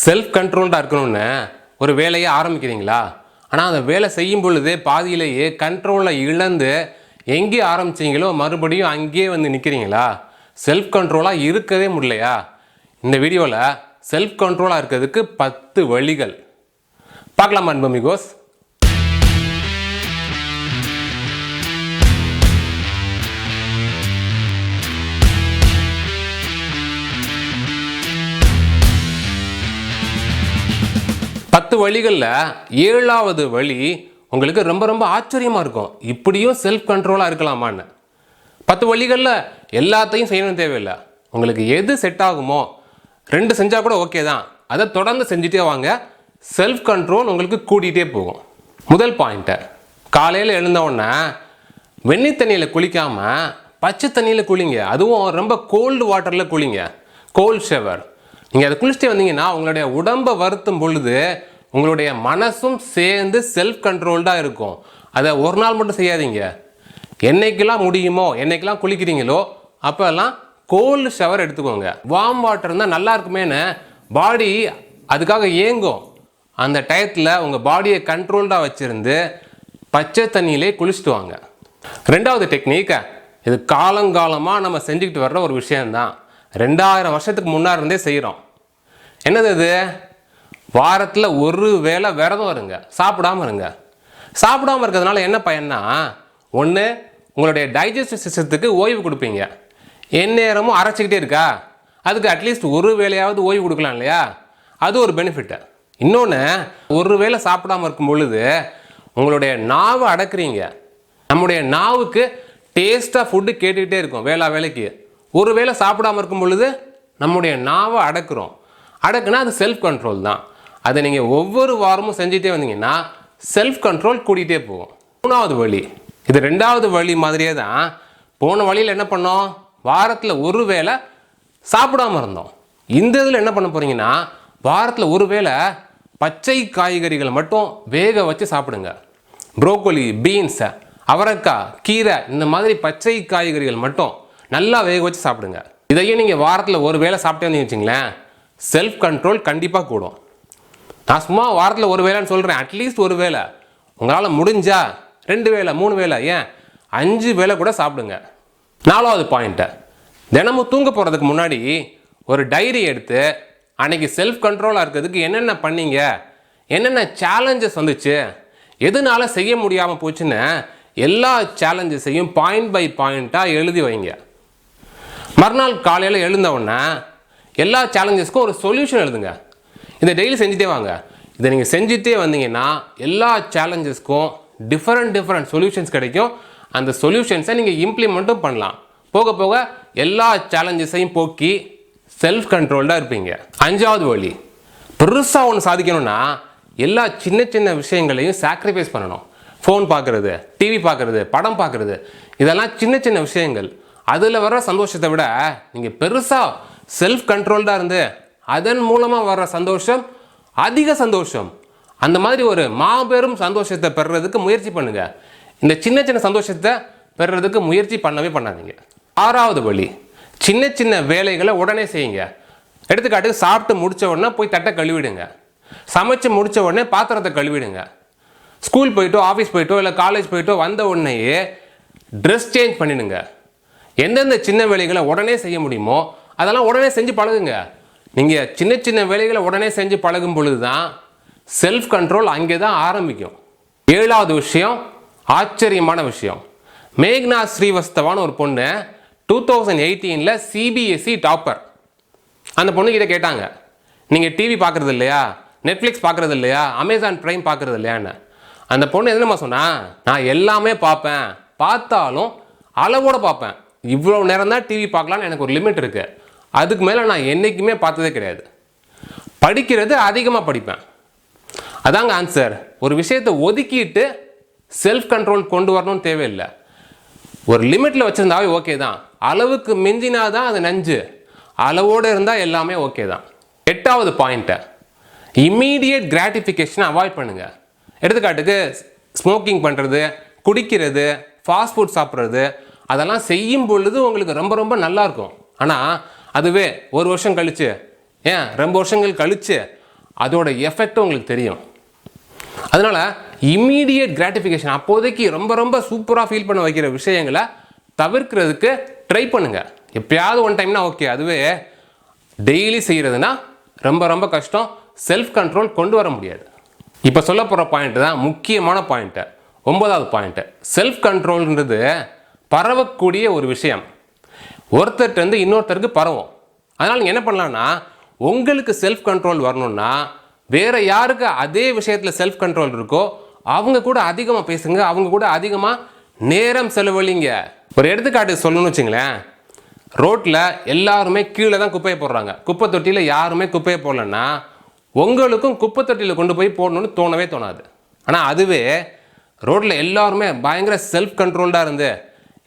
Self கண்ட்ரோல்டாக இருக்கணும்னு ஒரு வேலையை ஆரம்பிக்கிறீங்களா? ஆனால் அந்த வேலை செய்யும் பொழுதே பாதியிலேயே கண்ட்ரோலை இழந்து எங்கே ஆரம்பிச்சிங்களோ மறுபடியும் அங்கேயே வந்து நிற்கிறீங்களா? செல்ஃப் கண்ட்ரோலாக இருக்கவே முடியலையா? இந்த வீடியோவில் செல்ஃப் கண்ட்ரோலாக இருக்கிறதுக்கு 10 வழிகள் பார்க்கலாம் அன்பமிகோஸ். வழிகளில் 7வது வழி உங்களுக்கு ரொம்ப ரொம்ப ஆச்சரியமாக இருக்கும். இப்படியும் செல்ஃப் கண்ட்ரோலாக இருக்கலாமான்னு. 10 வழிகளில் எல்லாத்தையும் செய்யணும் தேவையில்லை. உங்களுக்கு எது செட் ஆகுமோ 2 செஞ்சால் கூட ஓகே தான். அதை தொடர்ந்து செஞ்சுட்டே வாங்க. செல்ஃப் கண்ட்ரோல் உங்களுக்கு கூட்டிகிட்டே போகும். முதல் பாயிண்ட்டு, காலையில் எழுந்தவுடனே வெந்நீர் தண்ணியில் குளிக்காமல் பச்சை தண்ணியில் குளிங்க. அதுவும் ரொம்ப கோல்டு வாட்டரில் குளிங்க. Gold shower. நீங்கள் அதை குளிச்சுட்டே வந்தீங்கன்னா உங்களுடைய உடம்பை வருத்தும் பொழுது உங்களுடைய மனசும் சேர்ந்து செல்ஃப் கண்ட்ரோல்டாக இருக்கும். அதை ஒரு நாள் மட்டும் செய்யாதீங்க. என்னைக்கெல்லாம் முடியுமோ, என்னைக்கெல்லாம் குளிக்கிறீங்களோ அப்போல்லாம் கோல்டு ஷவர் எடுத்துக்கோங்க. வார்ம் வாட்டர் இருந்தால் நல்லா இருக்குமேனு பாடி அதுக்காக ஏங்கும். அந்த டயத்தில் உங்கள் பாடியை கண்ட்ரோல்டாக வச்சுருந்து பச்சை தண்ணியிலே குளிச்சுட்டு வாங்க. 2வது டெக்னிக், இது காலங்காலமாக நம்ம செஞ்சுக்கிட்டு வர்ற ஒரு விஷயம்தான். 2000 வருஷத்துக்கு முன்னாடி இருந்தே செய்கிறோம். என்னது இது? வாரத்தில் ஒரு வேளை விரதம் இருங்க, சாப்பிடாமல் இருங்க. சாப்பிடாமல் இருக்கிறதுனால என்ன பயன்னா, ஒன்று உங்களுடைய டைஜஸ்டிவ் சிஸ்டத்துக்கு ஓய்வு கொடுப்பீங்க. எந்நேரமும் அரைச்சிக்கிட்டே இருக்கா, அதுக்கு அட்லீஸ்ட் ஒரு வேளையாவது ஓய்வு கொடுக்கலாம் இல்லையா? அது ஒரு பெனிஃபிட்டு. இன்னொன்று, ஒரு வேளை சாப்பிடாமல் இருக்கும் பொழுது உங்களுடைய நாவை அடக்குறீங்க. நம்முடைய நாவுக்கு டேஸ்ட்டாக ஃபுட்டு கேட்டுக்கிட்டே இருக்கும் வேளா வேலைக்கு. ஒரு வேளை சாப்பிடாமல் இருக்கும் பொழுது நம்முடைய நாவை அடக்குறோம். அடக்குனா அது செல்ஃப் கண்ட்ரோல் தான். அதை நீங்கள் ஒவ்வொரு வாரமும் செஞ்சுட்டே வந்தீங்கன்னா செல்ஃப் கண்ட்ரோல் கூட்டிகிட்டே போகும். 3வது வழி, இது 2வது வழி மாதிரியே தான். போன வழியில் என்ன பண்ணோம்? வாரத்தில் ஒரு வேளை சாப்பிடாமல் இருந்தோம். இந்த இதில் என்ன பண்ண போகிறீங்கன்னா, வாரத்தில் ஒரு வேளை பச்சை காய்கறிகளை மட்டும் வேக வச்சு சாப்பிடுங்க. ப்ரோக்கோலி, பீன்ஸை, அவரைக்காய், கீரை, இந்த மாதிரி பச்சை காய்கறிகள் மட்டும் நல்லா வேக வச்சு சாப்பிடுங்க. இதையும் நீங்கள் வாரத்தில் ஒரு வேளை சாப்பிட்டே வந்தீங்கன்னு வச்சிங்களேன், செல்ஃப் கண்ட்ரோல் கண்டிப்பாக கூடும். நான் சும்மா வாரத்தில் ஒரு வேளைன்னு சொல்கிறேன். அட்லீஸ்ட் ஒரு வேளை உங்களால் முடிஞ்சா 2 வேளை 3 வேளை, ஏன் 5 வேளை கூட சாப்பிடுங்க. 4வது பாயிண்ட்டு, தினமும் தூங்க போகிறதுக்கு முன்னாடி ஒரு டைரி எடுத்து அன்னைக்கு செல்ஃப் கண்ட்ரோலாக இருக்கிறதுக்கு என்னென்ன பண்ணீங்க, என்னென்ன சேலஞ்சஸ் வந்துச்சு, எதனால செய்ய முடியாமல் போச்சுன்னு எல்லா சேலஞ்சஸையும் பாயிண்ட் பை பாயிண்ட்டாக எழுதி வைங்க. மறுநாள் காலையில் எழுந்தவுடனே எல்லா சேலஞ்சஸ்க்கும் ஒரு சொல்யூஷன் எழுதுங்க. இதை டெய்லி செஞ்சுட்டே வாங்க. இதை நீங்கள் செஞ்சுட்டே வந்தீங்கன்னா எல்லா சேலஞ்சஸ்க்கும் டிஃப்ரெண்ட் சொல்யூஷன்ஸ் கிடைக்கும். அந்த சொல்யூஷன்ஸை நீங்கள் இம்ப்ளிமெண்ட்டும் பண்ணலாம். போக போக எல்லா சேலஞ்சஸையும் போக்கி செல்ஃப் கண்ட்ரோல்டாக இருப்பீங்க. 5வது வழி, பெருசாக ஒன்று சாதிக்கணும்னா எல்லா சின்ன சின்ன விஷயங்களையும் சாக்ரிஃபைஸ் பண்ணணும். ஃபோன் பார்க்குறது, டிவி பார்க்குறது, படம் பார்க்குறது, இதெல்லாம் சின்ன சின்ன விஷயங்கள். அதில் வர சந்தோஷத்தை விட நீங்கள் பெருசாக செல்ஃப் கண்ட்ரோல்டாக இருந்து அதன் மூலமாக வர்ற சந்தோஷம் அதிக சந்தோஷம். அந்த மாதிரி ஒரு மாபெரும் சந்தோஷத்தை பெறுறதுக்கு முயற்சி பண்ணுங்கள். இந்த சின்ன சின்ன சந்தோஷத்தை பெறுறதுக்கு முயற்சி பண்ணவே பண்ணாதீங்க. 6வது வழி, சின்ன சின்ன வேலைகளை உடனே செய்யுங்க. எடுத்துக்காட்டுக்கு சாப்பிட்டு முடித்த உடனே போய் தட்டை கழுவிடுங்க. சமைச்சு முடித்த உடனே பாத்திரத்தை கழுவிடுங்க. ஸ்கூல் போயிட்டோ, ஆஃபீஸ் போயிட்டோ, இல்லை காலேஜ் போயிட்டோ வந்த உடனேயே ட்ரெஸ் சேஞ்ச் பண்ணிடுங்க. எந்தெந்த சின்ன வேலைகளை உடனே செய்ய முடியுமோ அதெல்லாம் உடனே செஞ்சு பழகுங்க. நீங்கள் சின்ன சின்ன வேலைகளை உடனே செஞ்சு பழகும் பொழுது தான் செல்ஃப் கண்ட்ரோல் அங்கே தான் ஆரம்பிக்கும். 7வது விஷயம், ஆச்சரியமான விஷயம். மேக்னா ஸ்ரீவஸ்தவான்னு ஒரு பொண்ணு 2018 சிபிஎஸ்சி டாப்பர். அந்த பொண்ணுக்கிட்ட கேட்டாங்க, நீங்கள் டிவி பார்க்குறது இல்லையா, நெட்ஃப்ளிக்ஸ் பார்க்குறது இல்லையா, அமேசான் ப்ரைம் பார்க்குறது இல்லையான்னு. அந்த பொண்ணு என்னமா சொன்னா, நான் எல்லாமே பார்ப்பேன், பார்த்தாலும் அளவோடு பார்ப்பேன். இவ்வளோ நேரம் தான் டிவி பார்க்கலான்னு எனக்கு ஒரு லிமிட் இருக்குது. அதுக்கு மேலே நான் என்றைக்குமே பார்த்ததே கிடையாது. படிக்கிறது அதிகமாக படிப்பேன். அதாங்க ஆன்சர். ஒரு விஷயத்தை ஒதுக்கிட்டு செல்ஃப் கண்ட்ரோல் கொண்டு வரணும்னு தேவையில்லை. ஒரு லிமிட்டில் வச்சுருந்தாவே ஓகே தான். அளவுக்கு மிஞ்சினா தான் அது நஞ்சு. அளவோடு இருந்தால் எல்லாமே ஓகே தான். 8வது பாயிண்ட்டு, இம்மீடியட் கிராட்டிஃபிகேஷனை அவாய்ட் பண்ணுங்கள். எடுத்துக்காட்டுக்கு ஸ்மோக்கிங் பண்ணுறது, குடிக்கிறது, ஃபாஸ்ட் ஃபுட் சாப்பிட்றது, அதெல்லாம் செய்யும் பொழுது உங்களுக்கு ரொம்ப ரொம்ப நல்லாயிருக்கும். ஆனால் அதுவே ஒரு வருஷம் கழிச்சு, ஏன் ரொம்ப வருஷங்கள் கழிச்சு அதோட எஃபெக்ட் உங்களுக்கு தெரியும். அதனால இம்மீடியட் கிராட்டிஃபிகேஷன், அப்போதைக்கு ரொம்ப ரொம்ப சூப்பராக ஃபீல் பண்ண வைக்கிற விஷயங்களை தவிர்க்கிறதுக்கு ட்ரை பண்ணுங்க. எப்பயாவது ஒன் டைம்னா ஓகே, அதுவே டெய்லி செய்கிறதுனா ரொம்ப ரொம்ப கஷ்டம். செல்ஃப் கண்ட்ரோல் கொண்டு வர முடியாது. இப்போ சொல்ல போகிற பாயிண்ட் தான் முக்கியமான பாயிண்ட்டு, 9வது பாயிண்ட்டு. செல்ஃப் கண்ட்ரோல்ன்றது பரவக்கூடிய ஒரு விஷயம். ஒருத்தர்கிட்ட இன்னொருத்தருக்கு பரவும். அதனால் நீங்கள் என்ன பண்ணலான்னா, உங்களுக்கு செல்ஃப் கண்ட்ரோல் வரணும்னா வேற யாருக்கு அதே விஷயத்தில் செல்ஃப் கண்ட்ரோல் இருக்கோ அவங்க கூட அதிகமாக பேசுங்க, அவங்க கூட அதிகமாக நேரம் செலவழிங்க. ஒரு எடுத்துக்காட்டு சொல்லணும்னு வச்சுங்களேன், ரோட்டில் எல்லாருமே கீழே தான் குப்பையை போடுறாங்க. குப்பை தொட்டியில் யாருமே குப்பையை போடலன்னா உங்களுக்கும் குப்பை தொட்டியில் கொண்டு போய் போடணும்னு தோணவே தோணாது. ஆனால் அதுவே ரோட்டில் எல்லாருமே பயங்கர செல்ஃப் கண்ட்ரோல்டாக இருந்து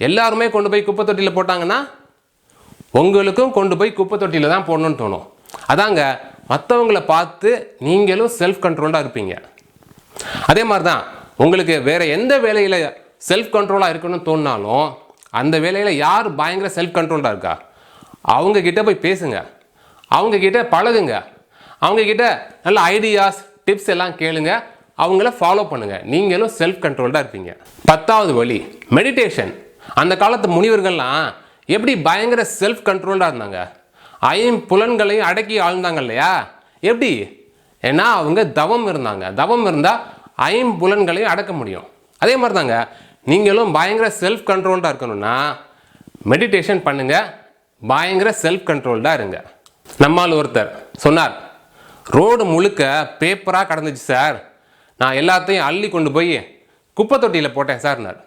எல்லாருமே கொண்டு போய் குப்பை தொட்டியில் போட்டாங்கன்னா உங்களுக்கும் கொண்டு போய் குப்பை தொட்டியில் தான் போடணும்னு தோணும். அதாங்க, மற்றவங்களை பார்த்து நீங்களும் செல்ஃப் கண்ட்ரோல்டாக இருப்பீங்க. அதே மாதிரி தான் உங்களுக்கு வேறு எந்த வேலையில் செல்ஃப் கண்ட்ரோலாக இருக்கணும்னு தோணினாலும் அந்த வேலையில் யார் பயங்கர செல்ஃப் கண்ட்ரோல்டாக இருக்கா அவங்கக்கிட்ட போய் பேசுங்க, அவங்கக்கிட்ட பழகுங்க, அவங்கக்கிட்ட நல்ல ஐடியாஸ் டிப்ஸ் எல்லாம் கேளுங்க, அவங்கள ஃபாலோ பண்ணுங்கள். நீங்களும் செல்ஃப் கண்ட்ரோல்டாக இருப்பீங்க. 10வது வழி மெடிடேஷன். அந்த காலத்து முனிவர்கள்லாம் எப்படி பயங்கர செல்ஃப் கண்ட்ரோல்டாக இருந்தாங்க, ஐம்புலன்களையும் அடக்கி ஆழ்ந்தாங்க இல்லையா? எப்படி? ஏன்னா அவங்க தவம் இருந்தாங்க. தவம் இருந்தால் ஐம்புலன்களையும் அடக்க முடியும். அதே மாதிரி தாங்க நீங்களும் பயங்கர செல்ஃப் கண்ட்ரோல்டாக இருக்கணும்னா மெடிடேஷன் பண்ணுங்கள், பயங்கர செல்ஃப் கண்ட்ரோல்டாக இருங்க. நம்மால் ஒருத்தர் சொன்னார், ரோடு முழுக்க பேப்பராக கடந்துச்சு சார், நான் எல்லாத்தையும் அள்ளி கொண்டு போய் குப்பை தொட்டியில் போட்டேன் சார்னார்.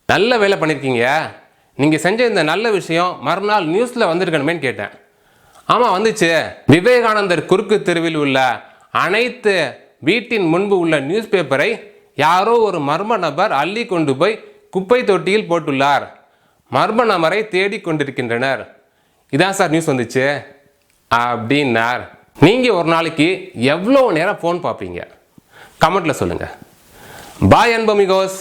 நல்ல வேலை பண்ணியிருக்கீங்க, நீங்கள் செஞ்ச இந்த நல்ல விஷயம் மறுநாள் நியூஸில் வந்திருக்கணுமேன்னு கேட்டேன். ஆமாம் வந்துச்சு. விவேகானந்தர் குறுக்கு தெருவில் உள்ள அனைத்து வீட்டின் முன்பு உள்ள நியூஸ் பேப்பரை யாரோ ஒரு மர்ம நபர் அள்ளி கொண்டு போய் குப்பை தொட்டியில் போட்டுள்ளார், மர்ம நபரை தேடி கொண்டிருக்கின்றனர், இதான் சார் நியூஸ் வந்துச்சு அப்படின்னார். நீங்கள் ஒரு நாளைக்கு எவ்வளோ நேரம் ஃபோன் பார்ப்பீங்க? கமெண்ட்டில் சொல்லுங்கள். பாய் அன்பமிகோஸ்.